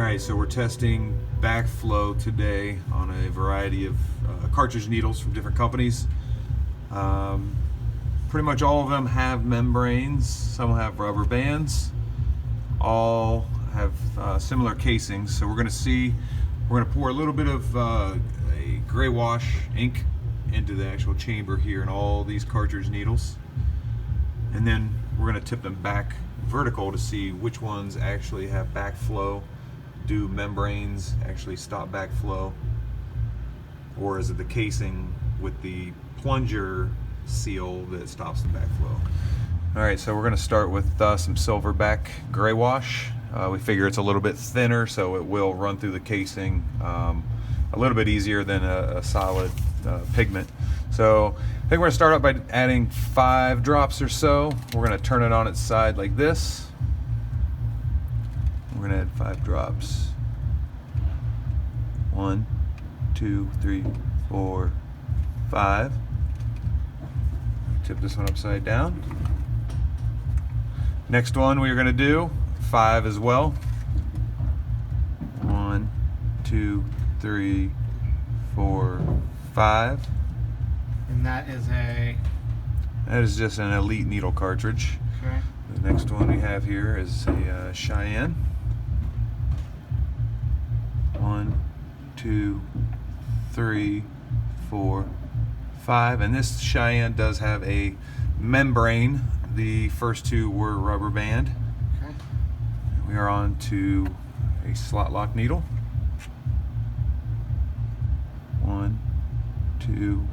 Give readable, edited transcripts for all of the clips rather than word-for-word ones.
Alright, so we're testing backflow today on a variety of cartridge needles from different companies. Pretty much all of them have membranes, some have rubber bands, all have similar casings. So we're going to pour a little bit of a gray wash ink into the actual chamber here in all these cartridge needles. And then we're going to tip them back vertical to see which ones actually have backflow. Do membranes actually stop backflow, or is it the casing with the plunger seal that stops the backflow? Alright, so we're going to start with some silverback gray wash. We figure it's a little bit thinner, so it will run through the casing a little bit easier than a solid pigment. So I think we're going to start out by adding 5 drops or so. We're going to turn it on its side like this. We're going to add 5 drops. 1, 2, 3, 4, 5. Tip this one upside down. Next one we are going to do 5 as well. 1, 2, 3, 4, 5. And that is just an Elite needle cartridge. okay. The next one we have here is a Cheyenne. 1, 2, 3, 4, 5. And this Cheyenne does have a membrane. The first 2 were rubber band. Okay. We are on to a slot lock needle. 1, 2,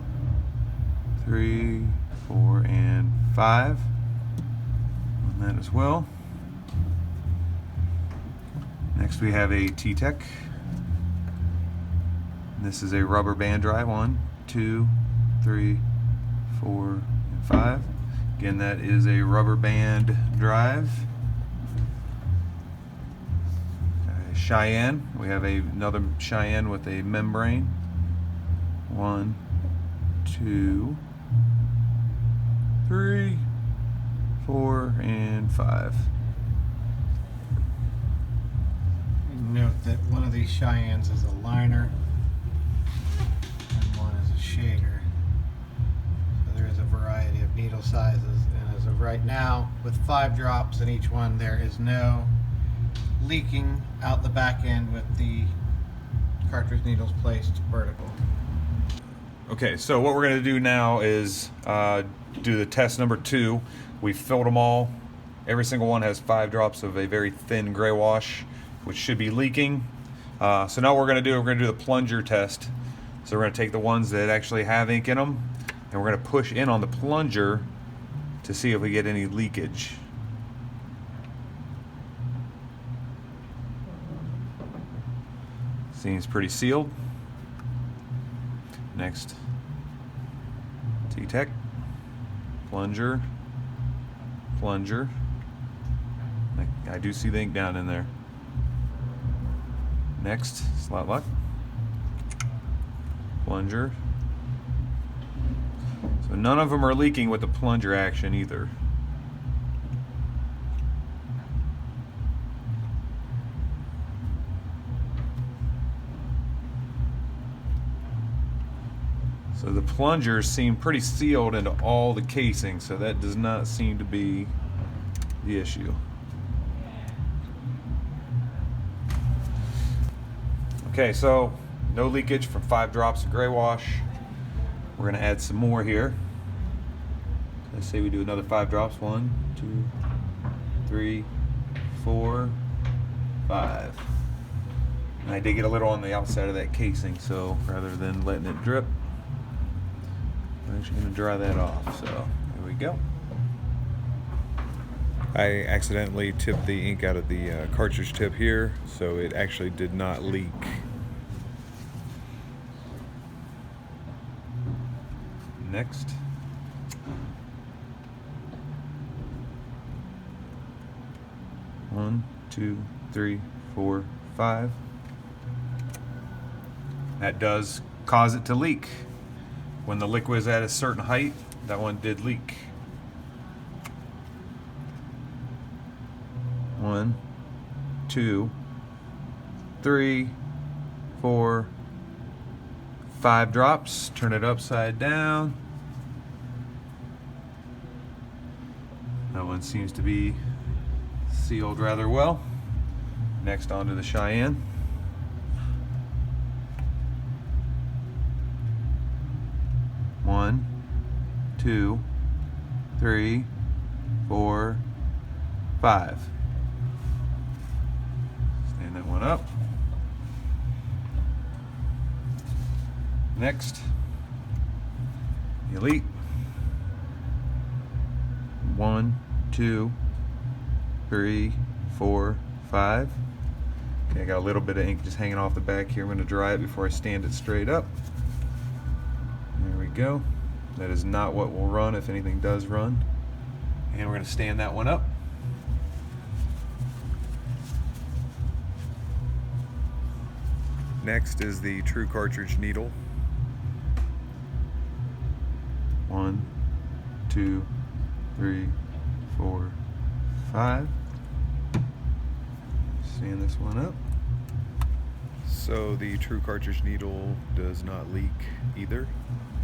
3, 4, and 5 on that as well. Next we have a T-Tech. This is a rubber band drive. 1, 2, 3, 4, and 5. Again, that is a rubber band drive. Cheyenne. We have another Cheyenne with a membrane. 1, 2, 3, 4, and 5. Note that one of these Cheyennes is a liner and one is a shader. So there is a variety of needle sizes, and as of right now, with 5 drops in each one, there is no leaking out the back end with the cartridge needles placed vertical. Okay, so what we're going to do now is do the test number 2. We filled them all. Every single one has 5 drops of a very thin gray wash, which should be leaking. So now what we're going to do the plunger test. So we're going to take the ones that actually have ink in them, and we're going to push in on the plunger to see if we get any leakage. Seems pretty sealed. Next, T-Tech, plunger, plunger. I do see the ink down in there. Next, slot lock, plunger. So none of them are leaking with the plunger action either. So the plungers seem pretty sealed into all the casing, so that does not seem to be the issue. Okay, so no leakage from 5 drops of gray wash. We're going to add some more here. Let's say we do another 5 drops. 1, 2, 3, 4, 5. And I did get a little on the outside of that casing, so rather than letting it drip, I'm actually going to dry that off. So there we go. I accidentally tipped the ink out of the cartridge tip here, so it actually did not leak. Next. One, 2, 3, 4, 5. That does cause it to leak. When the liquid is at a certain height, that one did leak. 1, 2, 3, 4, 5 drops. Turn it upside down. That one seems to be sealed rather well. Next, onto the Cheyenne. One, 2, 3, 4, 5. Stand that one up. Next, Elite. 1, 2, 3, 4, 5. Okay, I got a little bit of ink just hanging off the back here. I'm going to dry it before I stand it straight up. There we go. That is not what will run if anything does run. And we're going to stand that one up. Next is the true cartridge needle. 1, 2, 3, 4, 5. Stand this one up. So the true cartridge needle does not leak either.